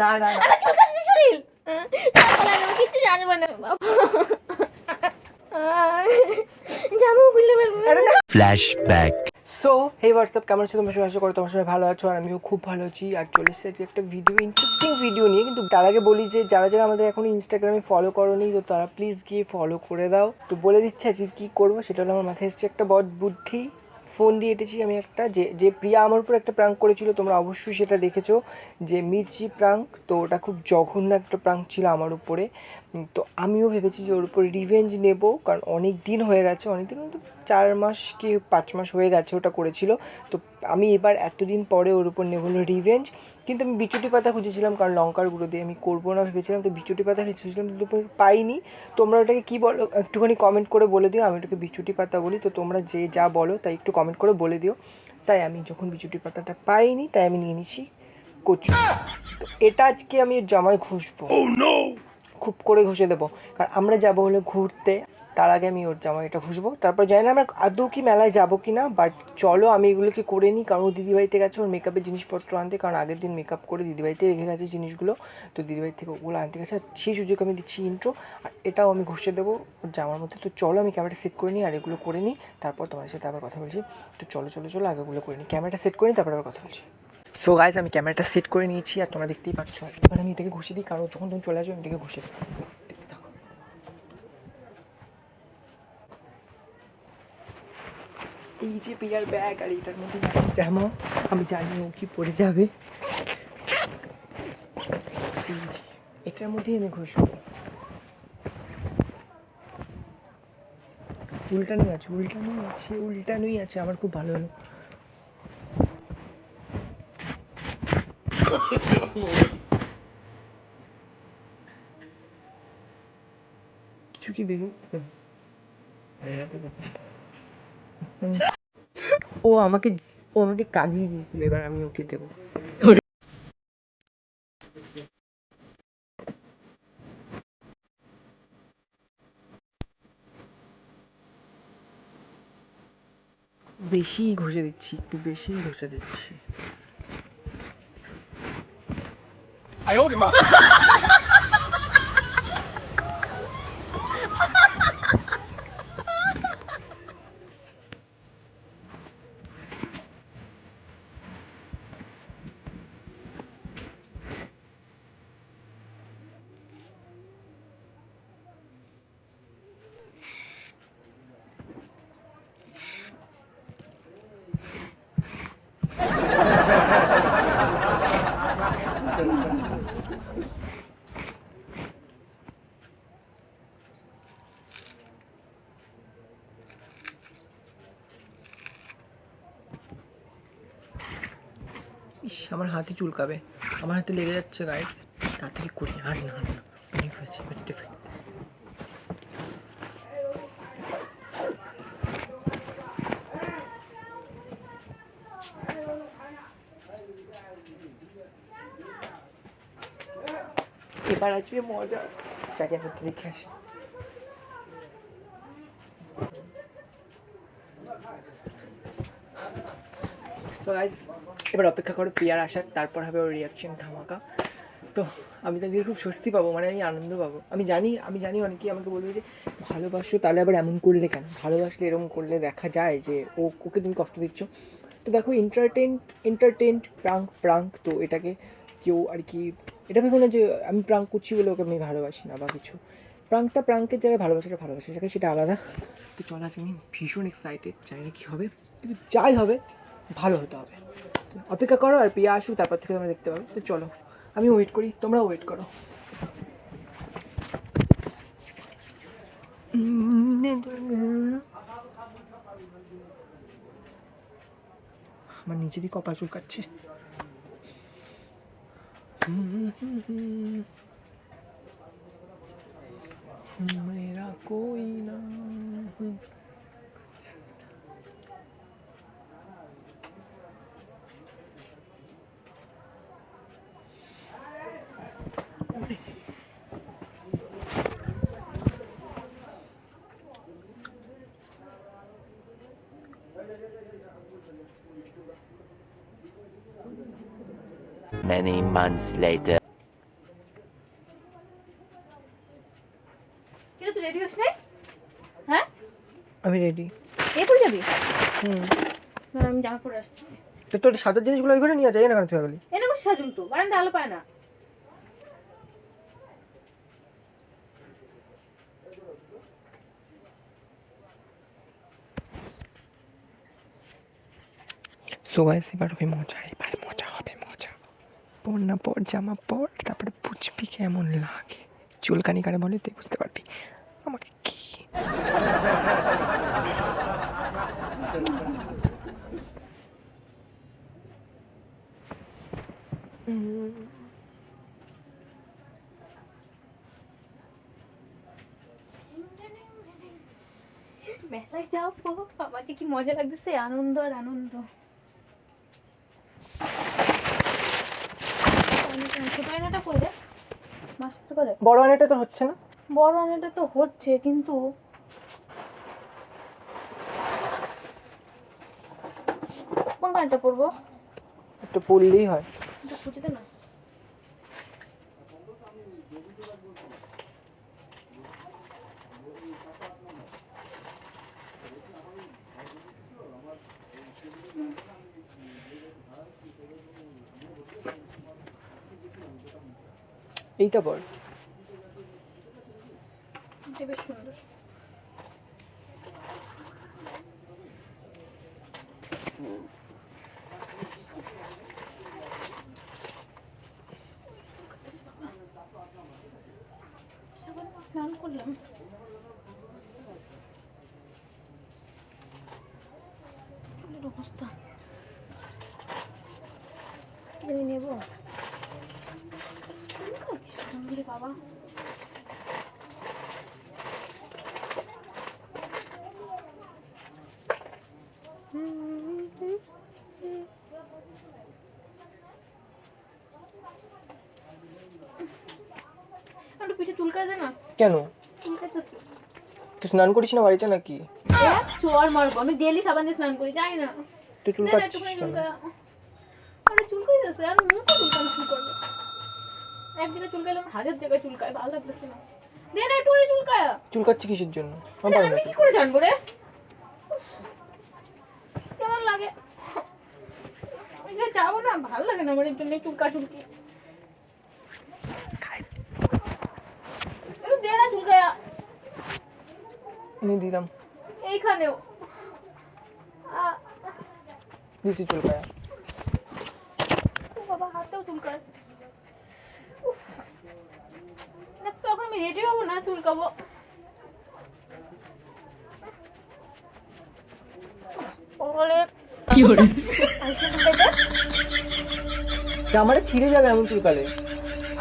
না না আমার চুলকাচ্ছে শরীর আমি কিছু জানবো না জামা খুলতে পারবো না। ফ্ল্যাশব্যাক। সো হে হোয়াটসঅ্যাপ, কেমন আছো তোমরা সবাই? আশা করি তোমার সবাই ভালো আছো আর আমিও খুব ভালো আছি। আর চলে এসেছি একটা ভিডিও, ইন্টারেস্টিং ভিডিও নিয়ে। কিন্তু তার আগে বলি যে যারা যারা আমাদের এখন ইনস্টাগ্রামে ফলো করোনি, তো তারা প্লিজ গিয়ে ফলো করে দাও। তো বলে দিচ্ছি আজকে কী করবো, সেটা হলো আমার মাথায় এসেছে একটা বদ বুদ্ধি। ফোন দিয়ে এঁটেছি আমি একটা, যে প্রিয়া আমার উপর একটা প্রাঙ্ক করেছিল, তোমরা অবশ্যই সেটা দেখেছো, যে মির্চি প্রাঙ্ক। তো ওটা খুব জঘন্য একটা প্রাঙ্ক ছিল আমার উপরে। তো আমিও ভেবেছি যে ওর উপর রিভেঞ্জ নেব, কারণ অনেক দিন হয়ে গেছে, অনেক দিন তো 4 মাস কি 5 মাস হয়ে গেছে ওটা করেছিল। তো আমি এবার এতদিন পরে ওর উপর নেব হলো রিভেঞ্জ। কিন্তু আমি বিচুটি পাতা খুঁজেছিলাম, কারণ লঙ্কার গুঁড়ো দিয়ে আমি করবো না ভেবেছিলাম, তো বিচুটি পাতা খুঁজেছিলাম কিন্তু পাইনি। তোমরা ওটাকে কী বলো একটুখানি কমেন্ট করে বলে দিও। আমি ওটাকে বিচুটি পাতা বলি, তো তোমরা যে যা বলো তাই একটু কমেন্ট করে বলে দিও। তাই আমি যখন বিচুটি পাতাটা পাইনি, তাই আমি নিয়ে নিচ্ছি কচু। তো এটা আজকে আমি জামায় ঘষবো, খুব করে ঘষে দেবো, কারণ আমরা যাবো হলো ঘুরতে। তার আগে আমি ওর জামা এটা ঘষবো, তারপর জানি না আমরা আদৌ কি মেলায় যাবো কি না, বাট চলো আমি এগুলোকে করে নিই। কারণ ও দিদিবাড়িতে গেছে ওর মেকআপের জিনিসপত্র আনতে, কারণ আগের দিন মেকআপ করে দিদিবাড়িতে রেখে গেছে জিনিসগুলো। তো দিদিবাড়ি থেকে ওগুলো আনতে গেছে, আর সেই সুযোগ আমি দিচ্ছি ইন্ট্রো, আর এটাও আমি ঘষে দেবো ওর জামার মধ্যে। তো চলো আমি ক্যামেরাটা সেট করে নিই আর এগুলো করে নিই, তারপর তোমাদের সাথে আবার কথা বলছি। তো চলো চলো চলো আগে ওগুলো করে নিই, ক্যামেরাটা সেট করে নিই, তারপর আবার কথা বলছি। সো গাইজ, আমি ক্যামেরাটা সেট করে নিয়েছি আর তোমরা দেখতেই পাচ্ছ। এবার আমি এটাকে ঘষে দিই, কারণ যখন তুমি চলে আসবে আমি এটাকে ঘষে দিই। এই যে পিয়ার ব্যাগ, আর এটার মধ্যে জামা, আমি জানি ও কি পরে যাবে। এই যে এটার মধ্যেই আমি ঘষবো। উল্টানোই আছে, উল্টানোই আছে, উল্টানোই আছে। আমার খুব ভালো হলো। কিছু কি বেরো, ও আমাকে কাঁদিয়ে দিয়েছিল, এবার আমি ওকে দেবো। বেশি ঘষে দিচ্ছি, একটু বেশি ঘষে দিচ্ছি। ইস, আমার হাতে চুলকাবে, আমার হাতে লেগে যাচ্ছে গাইস। তাড়াতাড়ি করি, আর না না অনেক হয়েছে। এবার আসবে মজা, যাকে আমি দেখে আসি। সো গাইস, এবার অপেক্ষা করো প্রিয়ার আসার, তারপর হবে ওর রিয়াকশন ধামাকা। তো আমি তো দিয়ে খুব স্বস্তি পাবো, মানে আমি আনন্দ পাবো। আমি জানি অনেকেই আমাকে বলবে যে ভালোবাসো তাহলে আবার এমন করলে কেন, ভালোবাসলে এরকম করলে দেখা যায় যে ওকে তুমি কষ্ট দিচ্ছ। তো দেখো, এন্টারটেন্ট প্রাঙ্ক, তো এটাকে কেউ আর কি এটা ভেবো না যে আমি প্রাঙ্ক করছি বলে ওকে আমি ভালোবাসি না বা কিছু। প্রাঙ্কের জায়গায় ভালোবাসাটা জায়গায় সেটা আলাদা। তো চল, আজকে আমি ভীষণ এক্সাইটেড, জানি না কী হবে, কিন্তু যাই হবে ভালো হতে হবে। অপেক্ষা করো, আর প্রিয়া আসুক, তারপর থেকে তোমরা দেখতে পাবে। তো চলো আমি ওয়েট করি, তোমরা ওয়েট করো। আমার নিজেরই কপাল চুলকাচ্ছে। মেরা কোই না। Many months later. রেডি হস নাই? হ্যাঁ আমি রেডি। এরপর যাবি? হুম, না আমি জামা পরে আসছি। তো তোর সাজার জিনিসগুলো ওই ঘরে নিয়ে যাই না কেন তুই গেলি? এনে বসে সাজুন তো, বারান্দা আলো পায় না। সো গাইস এবার হবে মজা, এবার মজা হবে মজা। পর না পর জামা পর, তারপরে বুঝবি কেমন লাগে। চুলকানি কারে বলে তুই বুঝতে পারবি। আমাকে কি মেলায় যাবো, আমার যে কি মজা লাগতেছে, আনন্দ আর আনন্দ। ছোট আয়নাটা কই রে? মাস্টার করে বড় আনাটা তো হচ্ছে না। বড় আয়নাটা তো হচ্ছে, কিন্তু কোন আয়নাটা পরবো? একটু পড়লেই হয়। একটু খুঁজে দে না। এইটা পর। এটা বেশ সুন্দর। স্নান করলাম, চুলের অবস্থা কিনে নেব। বাবা একটু পিঠে চুলকায় দে না। কেন? চুলকাইতেছে। তুই স্নান করিস না বাড়িতে নাকি? চোর মারবো, আমি ডেইলি সাবান দিয়ে স্নান করি, যাই না। তুই চুল দে না কাটছিস একটুখানি কেন? চুলকায়। আরে চুলকাইতেছে, আর মুখও চুলকানো শুরু করবে। এক জায়গায় চুলকাইলে আমার হাজার জায়গায় চুলকায়, ভালো লাগতেছে না। দে না একটুখানি চুলকায়। চুল কাটছি কিসের জন্য? আমার আরে ভালো আমি লাগে। কি করে জানবো রে কেমন লাগে? আমি যে যাবো না, ভালো লাগে না আমার এর জন্য চুলকা চুলকি। একটু দে না চুলকায়া। এনে দিলাম। এইখানেও দিছি চুলকায়া। ও বাবা, হাতেও চুলকায়। উফ। দেখ তো এখন আমি রেডি হবো না, চুলকাবো। কি করে? জামাটা ছিঁড়ে যাবে এমন চুলকালে।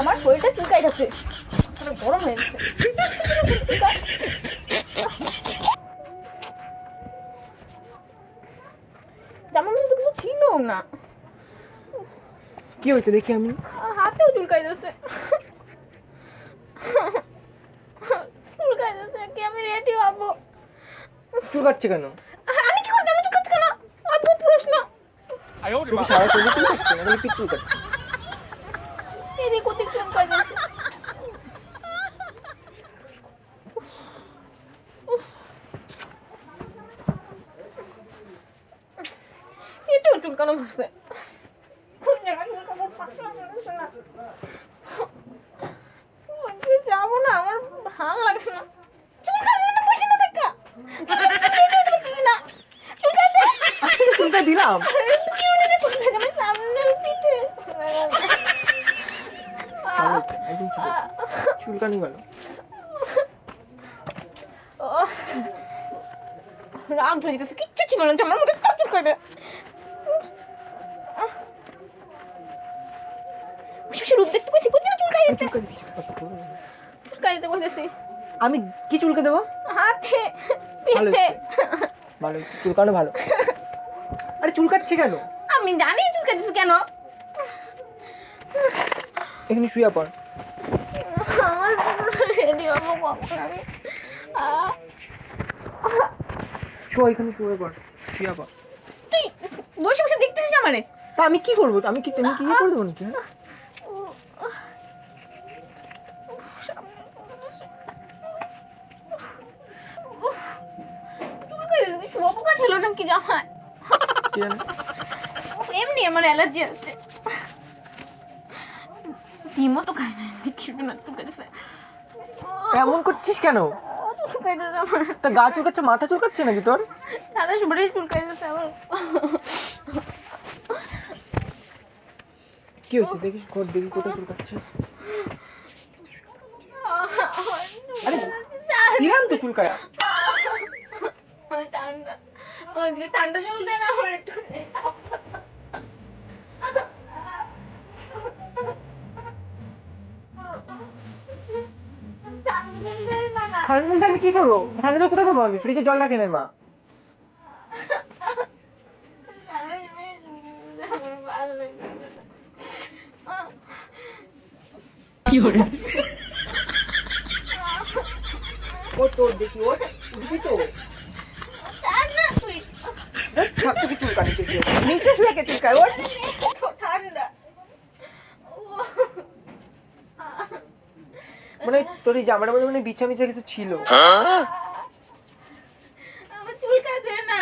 আমার শরীরটা চুলকাই গেছে, গরম হয়ে গেছে। যেমন তো কিছু ছিল না। কি হয়েছে দেখি আমি। হাতেও চুলকাই যাচ্ছে, চুলকাই যাচ্ছে। কি আমি রেডি হবো? চুল কাটছে কেন? আমি কি করে জানবো চুলকাচ্ছে কেন? অদ্ভুত প্রশ্ন। তুই সারা শরীরে চুল কাটছে না, তাহলে কি চুল কাটছে? এদিক ওদিক চুলকাই যাচ্ছে। এটাও চুলকানো হচ্ছে। যাবো না, আমার ভালো লাগছে না। চুলটা দিলাম। ভালো হয়েছে, একদম ঠিক আছে। চুলকানি ভালো। রাগ ধরে যেতেছে, কিচ্ছু ছিল না, আমার মধ্যে তো চুলকাবে। রূপ দেখতে পাইছি, কোথায় চুলকাই যাচ্ছে। চুলকাই যেতে বলতেছি। আমি কি চুলকে দেবো? হাতে, ভালো পিঠে। ভালো, চুলকানো ভালো। আরে চুল কাটছে কেন? আমি জানি চুলকাইতেছে কেন। এখানে শুয়ে পড়। আমার রেডি হবো কখন আমি? শো, এখানে শুয়ে পড়, শুয়ে পড়। তুই বসে বসে দেখতেছিস আমারে? তা আমি কি করবো? আমি কি তুমি কি করে দেবো নাকি? হ্যাঁ? কি জামাই? কি জানো? এমনি আমার অ্যালার্জি আছে। ডিমও তো খাই না, কিছু না চুলকাইতেছে। এমন করছিস কেন? চুলকাইতেছে আমার। তা গা চুলকাচ্ছে, মাথা চুলকাচ্ছে নাকি তোর? সারা শরীরে চুলকাইতেছে আমার। কি হয়েছে দেখিস, ঘর দেখি কোথায় চুলকাচ্ছে। আরে দিলাম তো চুলকায়া। ঠান্ডা, ঠান্ডা জল দে না আমার একটু। ঠান্ডা আমি কি করবো? ঠান্ডা কোথায় পাবো আমি? ফ্রিজে জল রাখে নাই মা। কি করে? ও তোর দেখি, ও উঠবি তো। দেখ তোকে চুলকা নিচে শুয়ে, নিচে শুয়ে কে চুলকায় ওর? ঠান্ডা মানে তোর এই জামাটার মধ্যে মানে বিছা মিছা কিছু ছিল। আমার চুলকায় দে না,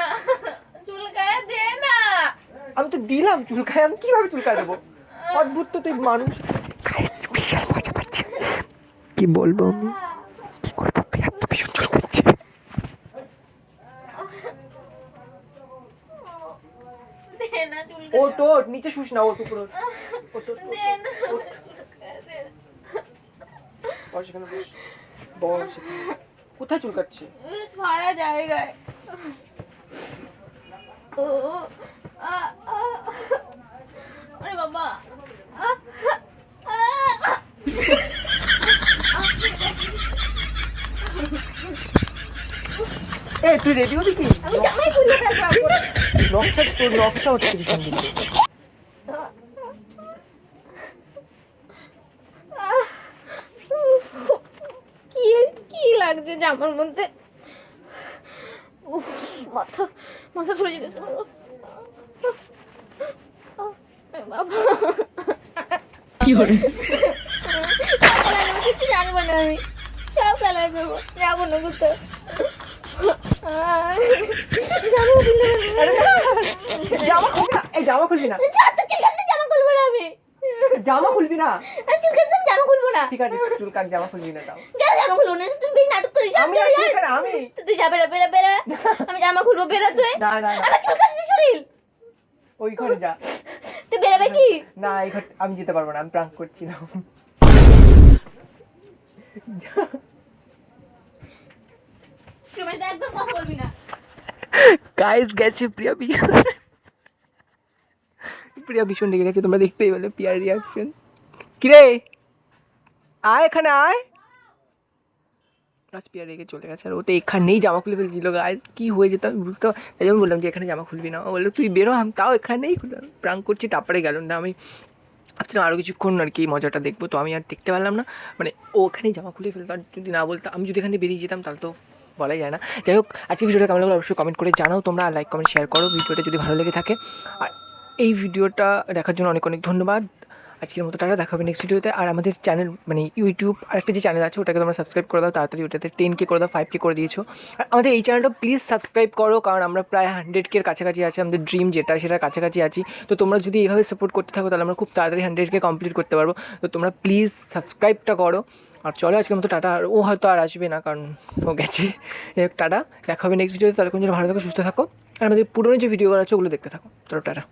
চুলকায় দে না। আমি তো দিলাম চুলকায়, আমি কিভাবে চুলকায় দেবো? অদ্ভুত তো তুই মানুষ। বিশাল মজা পাচ্ছি, কি বলবো আমি, কি করবো, বিরাট তো ভীষণ চুলকাচ্ছে। দে না চুলকায়। ওট ওট, নিচে শুস না, ওট উপরে ওঠ। ওঠ, ওঠ, দে না ওঠ। চুলকায় দে। বস এখানে বস, বস এখানে। কোথায় চুলকাচ্ছে? সারা জায়গায়। ও আরে বাবা। এ তুই রেডি হবি কি? আমি জামাই খুলে ফেলবো। নকশা, তোর নকশা হচ্ছে ভীষণ কিন্তু। কি কি লাগছে জামার মধ্যে? উফ, মাথা মাথা ধরে যেতেছে বাবা। বাবা কি করে? কিছু জানবো না আমি, সব ফেলাই দেবো, যাবো না কোথাও। জামা খুলবি না, এই জামা খুলবি না, জামা খুলবো না আমি, জামা খুলবি না। চুলকাচ্ছে জামা খুলবো না। ঠিক আছে চুলকান, জামা খুলবি না তাও। কেন জামা খুলবো না? তুই বেশ নাটক করিস। আমি আছি এখানে, আমি। তুই যা, বেরা বেরা বেরা। আমি জামা খুলবো, বেরা তুই। না না না, আমার চুলকাচ্ছে শরীর। ওই ঘরে যা। তুই বেরাবে কি? না এই ঘর আমি যেতে পারবো না, আমি প্রাঙ্ক করছিলাম। তুই আমার সাথে একদম কথা বলবি না। গাইস গেছে প্রিয়া, প্রিয়া ভীষণ রেগে গেছে, তোমরা দেখতেই পেলে প্রিয়ার রিয়াকশন। কিরে আয় এখানে আয়। প্রিয়া রেগে চলে গেছে, আর ও তো এখানেই জামা খুলে ফেলছিল। গাইস কি হয়ে যেত আমি বুঝতে, তাই জন্য বললাম যে এখানে জামা খুলবি না। ও বললো তুই বেরো, আমি তাও এখানেই খুললাম, প্রাঙ্ক করছি। তারপরে গেল না, আমি ভাবছিলাম আরও কিছুক্ষণ আর কি মজাটা দেখবো, তো আমি আর দেখতে পারলাম না। মানে ও ওখানেই জামা খুলে ফেলতো, আর যদি না বলতো, আমি যদি এখান থেকে বেরিয়ে যেতাম তাহলে তো বলাই যায় না। যাই হোক, আজকে ভিডিওটা কেমন লাগলো অবশ্যই কমেন্ট করে জানাও তোমরা, আর লাইক কমেন্ট শেয়ার করো ভিডিওটা যদি ভালো লেগে থাকে। আর এই ভিডিওটা দেখার জন্য অনেক অনেক ধন্যবাদ। আজকের মতো টাটা, দেখা হবে নেক্সট ভিডিওতে। আর আমাদের চ্যানেল মানে ইউটিউব আর একটা যে চ্যানেল আছে ওটাকে তোমরা সাবস্ক্রাইব করে দাও তাড়াতাড়ি, ওটাতে 10K করে দাও, 5K করে দিয়েছো। আর আমাদের এই চ্যানেলটা প্লিজ সাবস্ক্রাইব করো, কারণ আমরা প্রায় 100K কাছাকাছি আছি, আমাদের ড্রিম যেটা সেটার কাছাকাছি আছি। তো তোমরা যদি এইভাবে সাপোর্ট করতে থাকো তাহলে আমরা খুব তাড়াতাড়ি 100K কমপ্লিট করতে পারবো। তো তোমরা প্লিজ সাবস্ক্রাইবটা করো। আর চলো আজকের মতো টাটা, আর ও হয়তো আর আসবে না কারণ ও গেছে। যাই হোক টাটা, দেখা হবে নেক্সট ভিডিওতে। তাহলে কোন ভালো থাকো, সুস্থ থাকো, আর আমাদের পুরনো যে ভিডিওগুলো আছে ওগুলো দেখতে থাকো। চলো টাটা।